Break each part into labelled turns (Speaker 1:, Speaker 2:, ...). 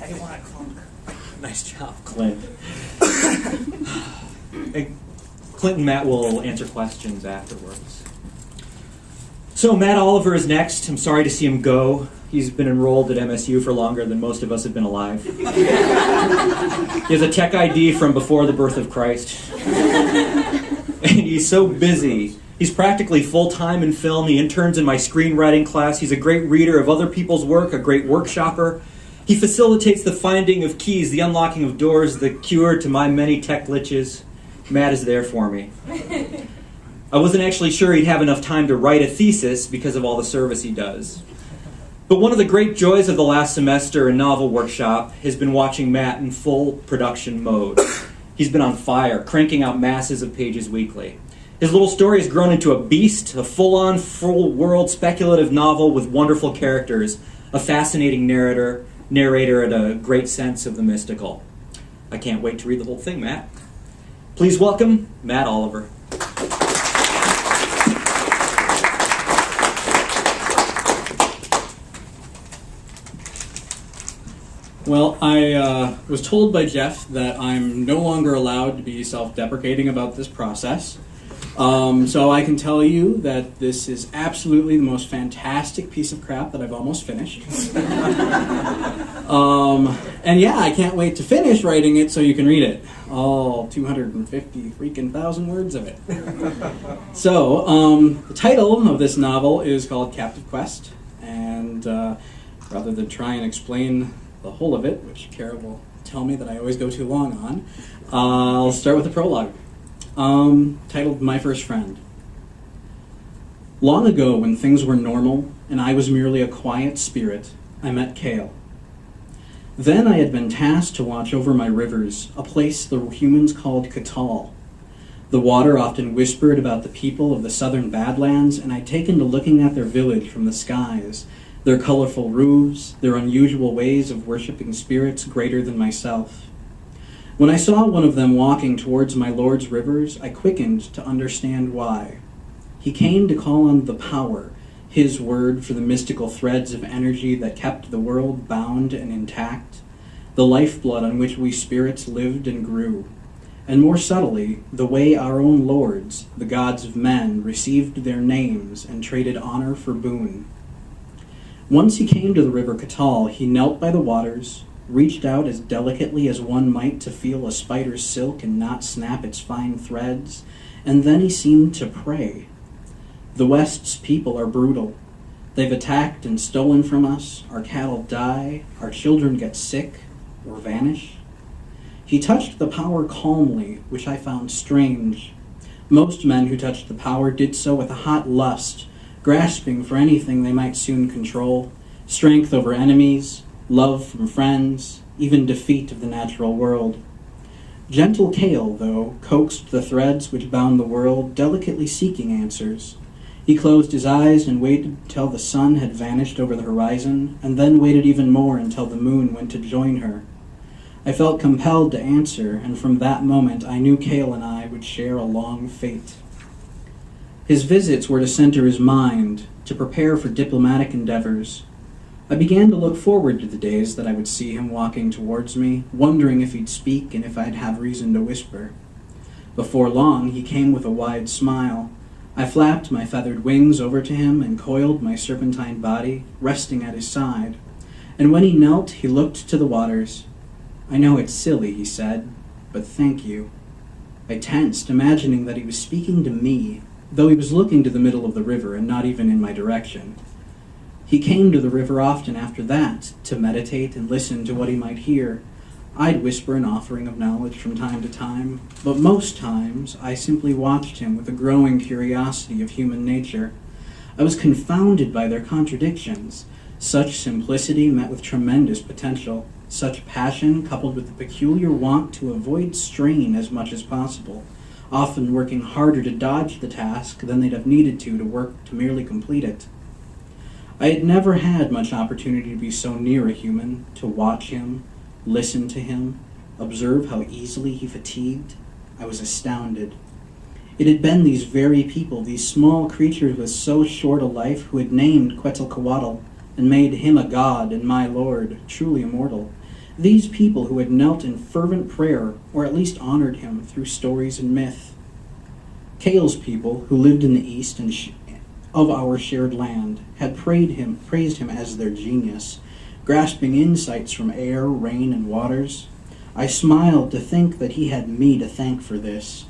Speaker 1: I didn't want to clunk.
Speaker 2: Nice job, Clint. Hey, Clint and Matt will answer questions afterwards. So Matt Oliver is next. I'm sorry to see him go. He's been enrolled at MSU for longer than most of us have been alive. He has a tech ID from before the birth of Christ. And he's so busy. He's practically full-time in film. He interns in my screenwriting class. He's a great reader of other people's work, a great workshopper. He facilitates the finding of keys, the unlocking of doors, the cure to my many tech glitches. Matt is there for me. I wasn't actually sure he'd have enough time to write a thesis because of all the service he does. But one of the great joys of the last semester in novel workshop has been watching Matt in full production mode. He's been on fire, cranking out masses of pages weekly. His little story has grown into a beast, a full-on, full-world speculative novel with wonderful characters, a fascinating narrator, and a great sense of the mystical. I can't wait to read the whole thing, Matt. Please welcome Matt Oliver.
Speaker 3: Well, I was told by Jeff that I'm no longer allowed to be self-deprecating about this process. So I can tell you that this is absolutely the most fantastic piece of crap that I've almost finished. And yeah, I can't wait to finish writing it so you can read it. All 250 freaking thousand words of it. So, the title of this novel is called Captive Quest, and rather than try and explain the whole of it, which Kara will tell me that I always go too long on, I'll start with the prologue. Titled My First Friend. Long ago, when things were normal and I was merely a quiet spirit, I met Kale. Then I had been tasked to watch over my rivers, a place the humans called Katal. The water often whispered about the people of the southern Badlands, and I'd taken to looking at their village from the skies, their colorful roofs, their unusual ways of worshiping spirits greater than myself. When I saw one of them walking towards my Lord's rivers, I quickened to understand why. He came to call on the power, his word for the mystical threads of energy that kept the world bound and intact, the lifeblood on which we spirits lived and grew, and more subtly, the way our own lords, the gods of men, received their names and traded honor for boon. Once he came to the river Katal, he knelt by the waters, reached out as delicately as one might to feel a spider's silk and not snap its fine threads, and then he seemed to pray. The West's people are brutal. They've attacked and stolen from us, our cattle die, our children get sick or vanish. He touched the power calmly, which I found strange. Most men who touched the power did so with a hot lust, grasping for anything they might soon control, strength over enemies, love from friends, even defeat of the natural world. Gentle Kale, though, coaxed the threads which bound the world, delicately seeking answers. He closed his eyes and waited till the sun had vanished over the horizon, and then waited even more until the moon went to join her. I felt compelled to answer, and from that moment I knew Kale and I would share a long fate. His visits were to center his mind, to prepare for diplomatic endeavors. I began to look forward to the days that I would see him walking towards me, wondering if he'd speak and if I'd have reason to whisper. Before long, he came with a wide smile. I flapped my feathered wings over to him and coiled my serpentine body, resting at his side. And when he knelt, he looked to the waters. "I know it's silly," he said, "but thank you." I tensed, imagining that he was speaking to me, though he was looking to the middle of the river and not even in my direction. He came to the river often after that, to meditate and listen to what he might hear. I'd whisper an offering of knowledge from time to time, but most times I simply watched him with a growing curiosity of human nature. I was confounded by their contradictions. Such simplicity met with tremendous potential, such passion coupled with the peculiar want to avoid strain as much as possible, often working harder to dodge the task than they'd have needed to work to merely complete it. I had never had much opportunity to be so near a human, to watch him, listen to him, observe how easily he fatigued. I was astounded. It had been these very people, these small creatures with so short a life, who had named Quetzalcoatl and made him a god and my lord, truly immortal. These people who had knelt in fervent prayer, or at least honored him through stories and myth. Kale's people, who lived in the east and of our shared land, had praised him as their genius, grasping insights from air, rain, and waters. I smiled to think that he had me to thank for this,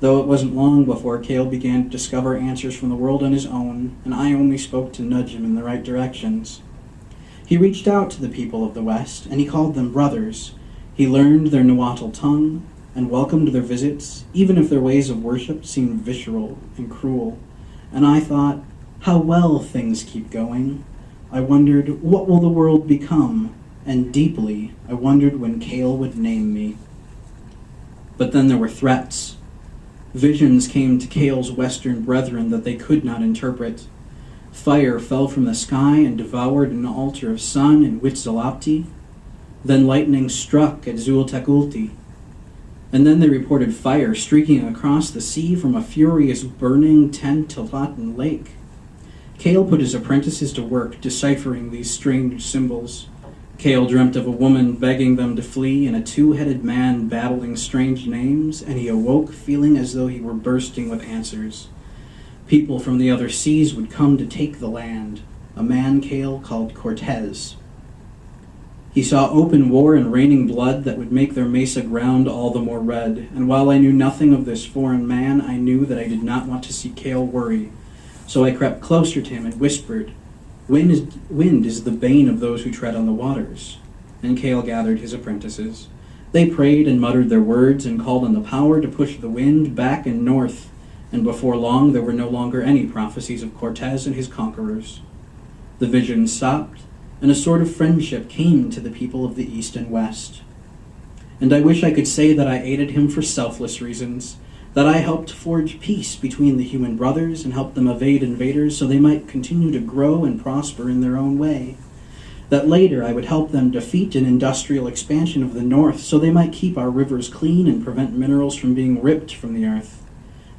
Speaker 3: though it wasn't long before Kale began to discover answers from the world on his own, and I only spoke to nudge him in the right directions. He reached out to the people of the West, and he called them brothers. He learned their Nahuatl tongue, and welcomed their visits, even if their ways of worship seemed visceral and cruel. And I thought, how well things keep going. I wondered, what will the world become? And deeply, I wondered when Kale would name me. But then there were threats. Visions came to Kale's western brethren that they could not interpret. Fire fell from the sky and devoured an altar of sun in Huitzilopti. Then lightning struck at Zulteculti. And then they reported fire streaking across the sea from a furious burning Tentitlatan lake. Kale put his apprentices to work deciphering these strange symbols. Kale dreamt of a woman begging them to flee and a two-headed man babbling strange names, and he awoke feeling as though he were bursting with answers. People from the other seas would come to take the land, a man Kale called Cortez. He saw open war and raining blood that would make their mesa ground all the more red, and while I knew nothing of this foreign man, I knew that I did not want to see Kale worry. So I crept closer to him and whispered, Wind is the bane of those who tread on the waters. And Kale gathered his apprentices. They prayed and muttered their words and called on the power to push the wind back and north, and before long there were no longer any prophecies of Cortez and his conquerors. The vision stopped, and a sort of friendship came to the people of the East and West. And I wish I could say that I aided him for selfless reasons, that I helped forge peace between the human brothers and helped them evade invaders so they might continue to grow and prosper in their own way. That later I would help them defeat an industrial expansion of the North so they might keep our rivers clean and prevent minerals from being ripped from the earth.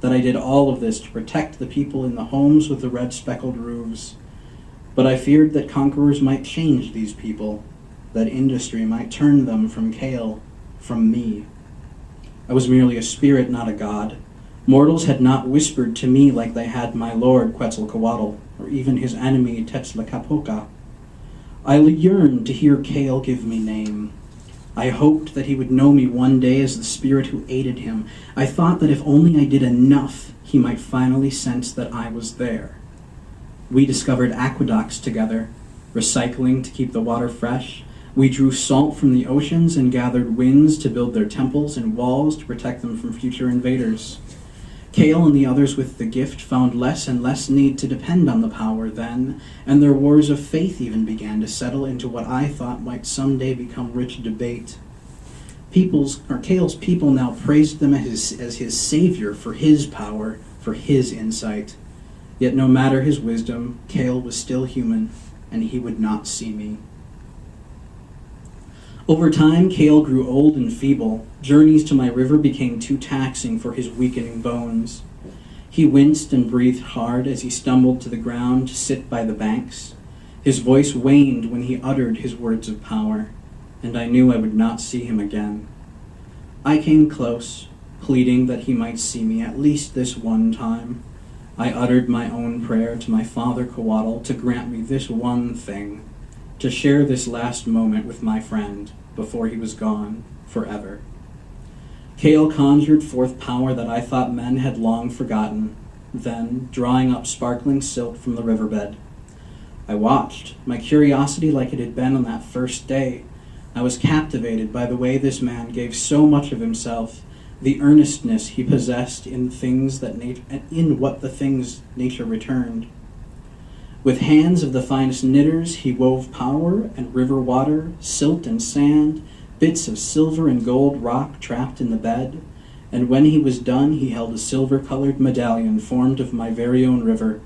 Speaker 3: That I did all of this to protect the people in the homes with the red speckled roofs. But I feared that conquerors might change these people, that industry might turn them from Kale, from me. I was merely a spirit, not a god. Mortals had not whispered to me like they had my lord Quetzalcoatl, or even his enemy Tetzalcapoca. I yearned to hear Kale give me name. I hoped that he would know me one day as the spirit who aided him. I thought that if only I did enough, he might finally sense that I was there. We discovered aqueducts together, recycling to keep the water fresh. We drew salt from the oceans and gathered winds to build their temples and walls to protect them from future invaders. Kale and the others with the gift found less and less need to depend on the power then, and their wars of faith even began to settle into what I thought might someday become rich debate. Kale's people now praised them as his savior for his power, for his insight. Yet no matter his wisdom, Kale was still human, and he would not see me. Over time, Kale grew old and feeble. Journeys to my river became too taxing for his weakening bones. He winced and breathed hard as he stumbled to the ground to sit by the banks. His voice waned when he uttered his words of power, and I knew I would not see him again. I came close, pleading that he might see me at least this one time. I uttered my own prayer to my father Coatl to grant me this one thing, to share this last moment with my friend before he was gone forever. Kale conjured forth power that I thought men had long forgotten, then drawing up sparkling silk from the riverbed. I watched, my curiosity like it had been on that first day. I was captivated by the way this man gave so much of himself, the earnestness he possessed in what the things nature returned. With hands of the finest knitters, he wove power and river water, silt and sand, bits of silver and gold rock trapped in the bed, and when he was done, he held a silver-colored medallion formed of my very own river.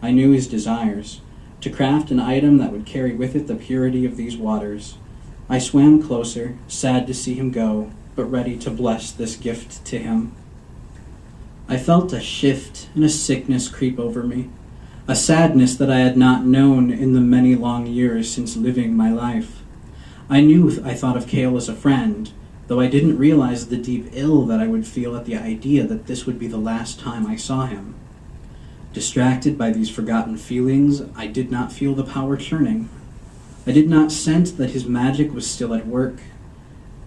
Speaker 3: I knew his desires, to craft an item that would carry with it the purity of these waters. I swam closer, sad to see him go, but ready to bless this gift to him. I felt a shift and a sickness creep over me, a sadness that I had not known in the many long years since living my life. I thought of Cale as a friend, though I didn't realize the deep ill that I would feel at the idea that this would be the last time I saw him. Distracted by these forgotten feelings, I did not feel the power churning. I did not sense that his magic was still at work.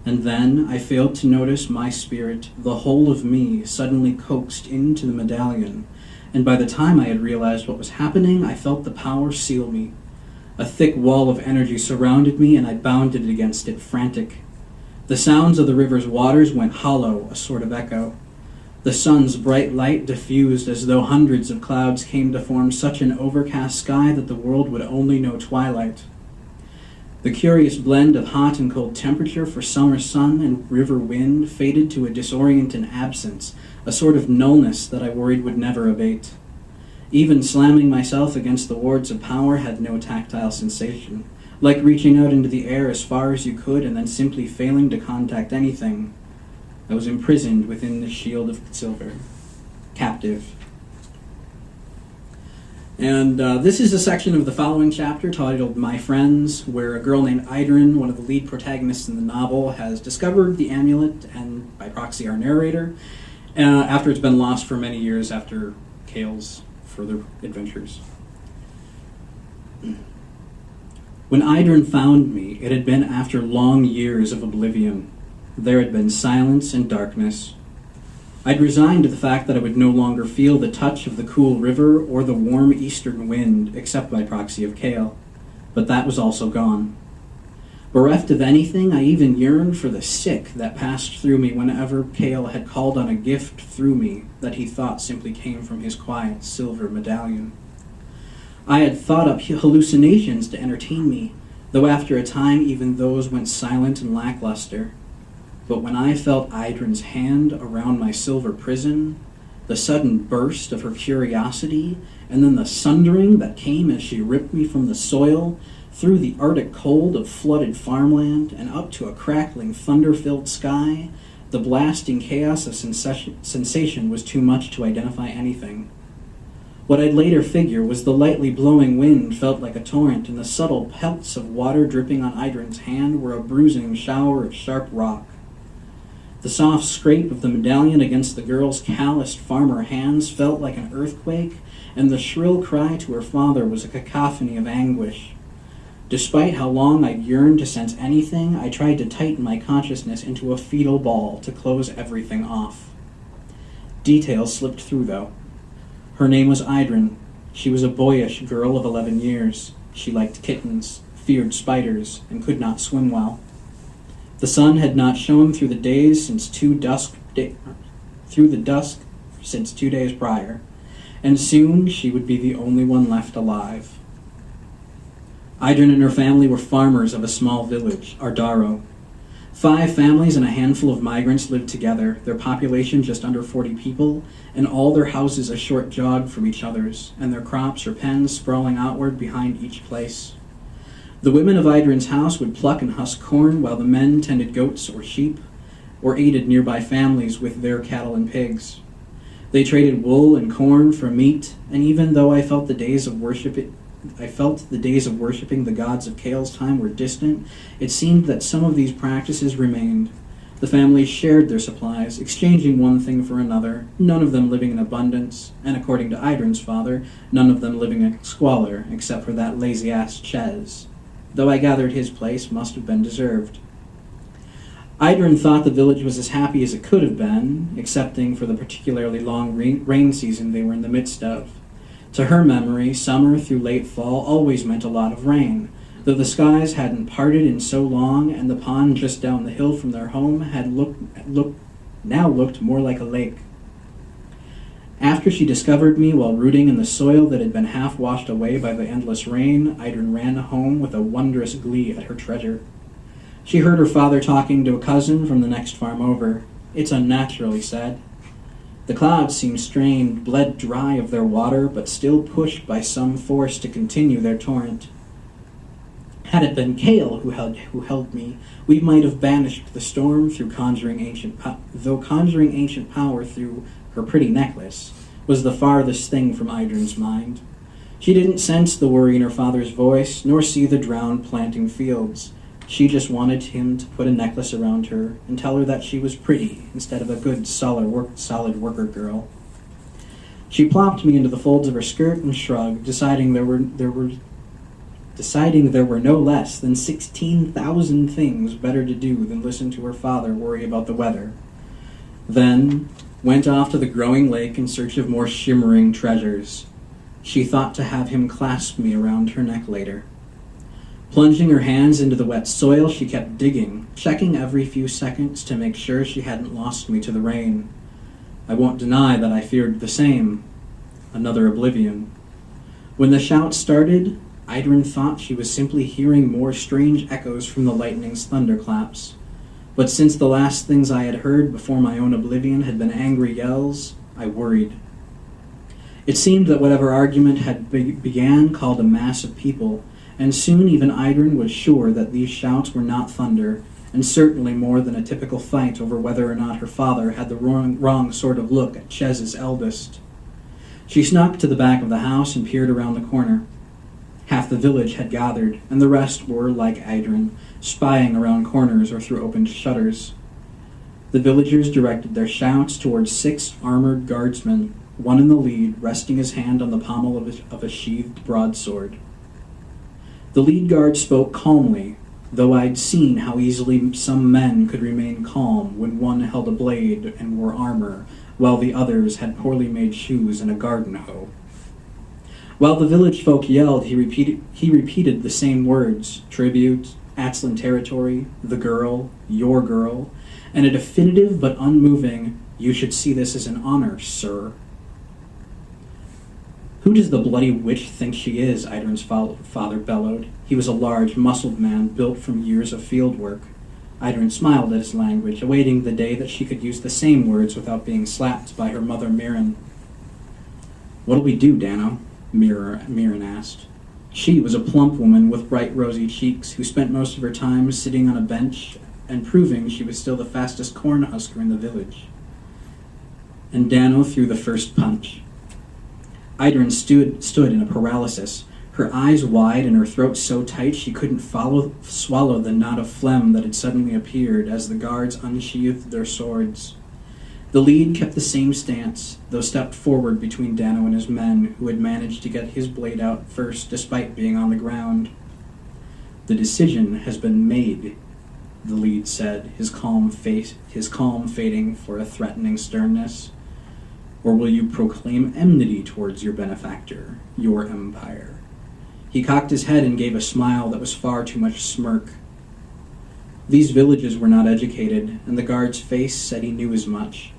Speaker 3: And then I failed to notice my spirit, the whole of me, suddenly coaxed into the medallion, and by the time I had realized what was happening, I felt the power seal me. A thick wall of energy surrounded me, and I bounded against it, frantic. The sounds of the river's waters went hollow, a sort of echo. The sun's bright light diffused as though hundreds of clouds came to form such an overcast sky that the world would only know twilight. The curious blend of hot and cold temperature for summer sun and river wind faded to a disorienting absence, a sort of nullness that I worried would never abate. Even slamming myself against the wards of power had no tactile sensation, like reaching out into the air as far as you could and then simply failing to contact anything. I was imprisoned within the shield of silver, captive. And this is a section of the following chapter titled My Friends, where a girl named Idrin, one of the lead protagonists in the novel, has discovered the amulet, and by proxy our narrator, after it's been lost for many years after Cale's further adventures. When Idrin found me, it had been after long years of oblivion. There had been silence and darkness. I'd resigned to the fact that I would no longer feel the touch of the cool river or the warm eastern wind, except by proxy of Cale. But that was also gone. Bereft of anything, I even yearned for the sick that passed through me whenever Cale had called on a gift through me that he thought simply came from his quiet silver medallion. I had thought up hallucinations to entertain me, though after a time even those went silent and lackluster. But when I felt Idrin's hand around my silver prison, the sudden burst of her curiosity, and then the sundering that came as she ripped me from the soil, through the arctic cold of flooded farmland, and up to a crackling thunder-filled sky, the blasting chaos of sensation was too much to identify anything. What I'd later figure was the lightly blowing wind felt like a torrent, and the subtle pelts of water dripping on Idrin's hand were a bruising shower of sharp rock. The soft scrape of the medallion against the girl's calloused farmer hands felt like an earthquake, and the shrill cry to her father was a cacophony of anguish. Despite how long I'd yearned to sense anything, I tried to tighten my consciousness into a fetal ball to close everything off. Details slipped through, though. Her name was Idrin. She was a boyish girl of 11 years. She liked kittens, feared spiders, and could not swim well. The sun had not shone through the dusk since 2 days prior, and soon she would be the only one left alive. Idrin and her family were farmers of a small village, Ardaro. 5 families and a handful of migrants lived together, their population just under 40 people, and all their houses a short jog from each other's, and their crops or pens sprawling outward behind each place. The women of Idrin's house would pluck and husk corn, while the men tended goats or sheep, or aided nearby families with their cattle and pigs. They traded wool and corn for meat, and even though I felt the days of worshiping the gods of Cale's time were distant, it seemed that some of these practices remained. The families shared their supplies, exchanging one thing for another, none of them living in abundance, and according to Idrin's father, none of them living in squalor, except for that lazy-ass Ches, though I gathered his place must have been deserved. Idrin thought the village was as happy as it could have been, excepting for the particularly long rain season they were in the midst of. To her memory, summer through late fall always meant a lot of rain, though the skies hadn't parted in so long, and the pond just down the hill from their home had now looked more like a lake. After she discovered me while rooting in the soil that had been half washed away by the endless rain, Idrin ran home with a wondrous glee at her treasure. She heard her father talking to a cousin from the next farm over. "It's unnatural," he said. The clouds seemed strained, bled dry of their water, but still pushed by some force to continue their torrent. Had it been Cale who held me, we might have banished the storm through conjuring ancient power through her pretty necklace was the farthest thing from Idrin's mind. She didn't sense the worry in her father's voice, nor see the drowned planting fields. She just wanted him to put a necklace around her and tell her that she was pretty instead of a good, solid worker girl. She plopped me into the folds of her skirt and shrugged, deciding there were no less than 16,000 things better to do than listen to her father worry about the weather. Then went off to the growing lake in search of more shimmering treasures. She thought to have him clasp me around her neck later. Plunging her hands into the wet soil, she kept digging, checking every few seconds to make sure she hadn't lost me to the rain. I won't deny that I feared the same. Another oblivion. When the shout started, Idrin thought she was simply hearing more strange echoes from the lightning's thunderclaps. But since the last things I had heard before my own oblivion had been angry yells, I worried. It seemed that whatever argument had began called a mass of people, and soon even Idrin was sure that these shouts were not thunder, and certainly more than a typical fight over whether or not her father had the wrong sort of look at Chez's eldest. She snuck to the back of the house and peered around the corner. Half the village had gathered, and the rest were, like Idrin, spying around corners or through opened shutters. The villagers directed their shouts towards 6 armored guardsmen, one in the lead, resting his hand on the pommel of a sheathed broadsword. The lead guard spoke calmly, though I'd seen how easily some men could remain calm when one held a blade and wore armor, while the others had poorly made shoes and a garden hoe. While the village folk yelled, he repeated the same words: tribute, Atzlan territory, the girl, your girl, and a definitive but unmoving, "You should see this as an honor, sir." "Who does the bloody witch think she is?" Idrin's father bellowed. He was a large, muscled man built from years of field work. Idrin smiled at his language, awaiting the day that she could use the same words without being slapped by her mother Mirren. "What'll we do, Dano?" Mirren asked. She was a plump woman with bright rosy cheeks who spent most of her time sitting on a bench and proving she was still the fastest corn husker in the village. And Dano threw the first punch. Idrin stood in a paralysis, her eyes wide and her throat so tight she couldn't swallow the knot of phlegm that had suddenly appeared as the guards unsheathed their swords. The lead kept the same stance, though stepped forward between Dano and his men, who had managed to get his blade out first despite being on the ground. "The decision has been made," the lead said, his calm fading for a threatening sternness. "Or will you proclaim enmity towards your benefactor, your empire?" He cocked his head and gave a smile that was far too much smirk. These villages were not educated, and the guard's face said he knew as much.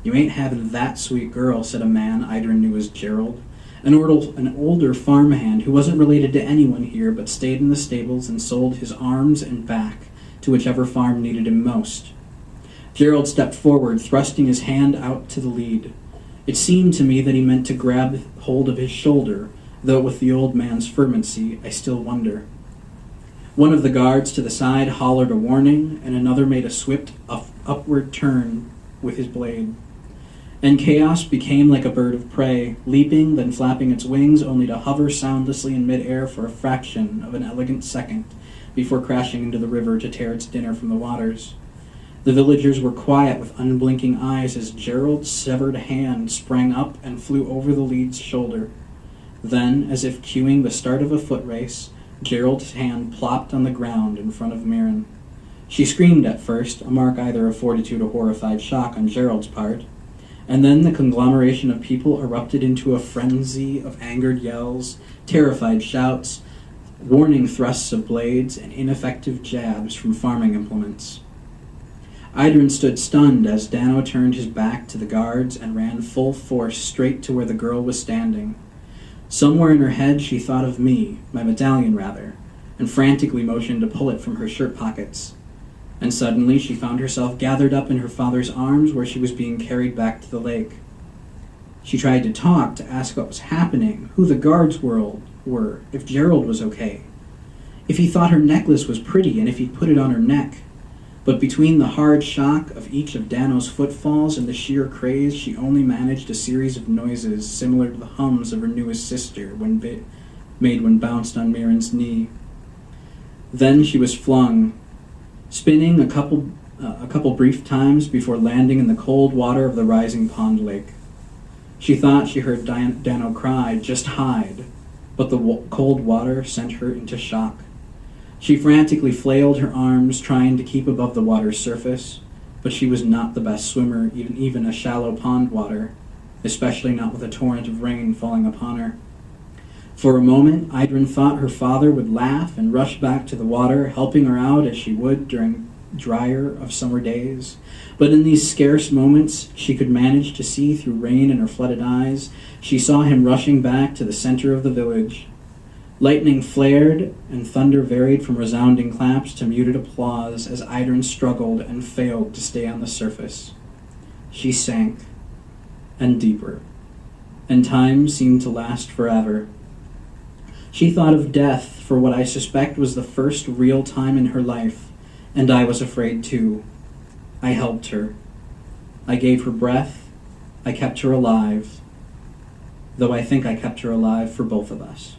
Speaker 3: "You ain't having that sweet girl," said a man Idrin knew as Gerald, an older farmhand who wasn't related to anyone here but stayed in the stables and sold his arms and back to whichever farm needed him most. Gerald stepped forward, thrusting his hand out to the lead. It seemed to me that he meant to grab hold of his shoulder, though with the old man's fervency, I still wonder. One of the guards to the side hollered a warning, and another made a swift upward turn with his blade. And chaos became like a bird of prey, leaping, then flapping its wings, only to hover soundlessly in midair for a fraction of an elegant second before crashing into the river to tear its dinner from the waters. The villagers were quiet with unblinking eyes as Gerald's severed hand sprang up and flew over the lead's shoulder. Then, as if cueing the start of a foot race, Gerald's hand plopped on the ground in front of Mirren. She screamed at first, a mark either of fortitude or horrified shock on Gerald's part, and then the conglomeration of people erupted into a frenzy of angered yells, terrified shouts, warning thrusts of blades, and ineffective jabs from farming implements. Idrin stood stunned as Dano turned his back to the guards and ran full force straight to where the girl was standing. Somewhere in her head she thought of me, my medallion rather, and frantically motioned to pull it from her shirt pockets. And suddenly she found herself gathered up in her father's arms where she was being carried back to the lake. She tried to talk, to ask what was happening, who the guards were, if Gerald was okay, if he thought her necklace was pretty, and if he'd put it on her neck. But between the hard shock of each of Dano's footfalls and the sheer craze, she only managed a series of noises similar to the hums of her newest sister when bounced on Mirren's knee. Then she was flung, spinning a couple brief times before landing in the cold water of the rising pond lake. She thought she heard Dano cry, "Just hide," but the cold water sent her into shock. She frantically flailed her arms, trying to keep above the water's surface, but she was not the best swimmer, even a shallow pond water, especially not with a torrent of rain falling upon her. For a moment, Idrin thought her father would laugh and rush back to the water, helping her out as she would during drier of summer days. But in these scarce moments, she could manage to see through rain in her flooded eyes. She saw him rushing back to the center of the village. Lightning flared, and thunder varied from resounding claps to muted applause as Idrin struggled and failed to stay on the surface. She sank, and deeper, and time seemed to last forever. She thought of death for what I suspect was the first real time in her life, and I was afraid too. I helped her. I gave her breath. I kept her alive, though I think I kept her alive for both of us.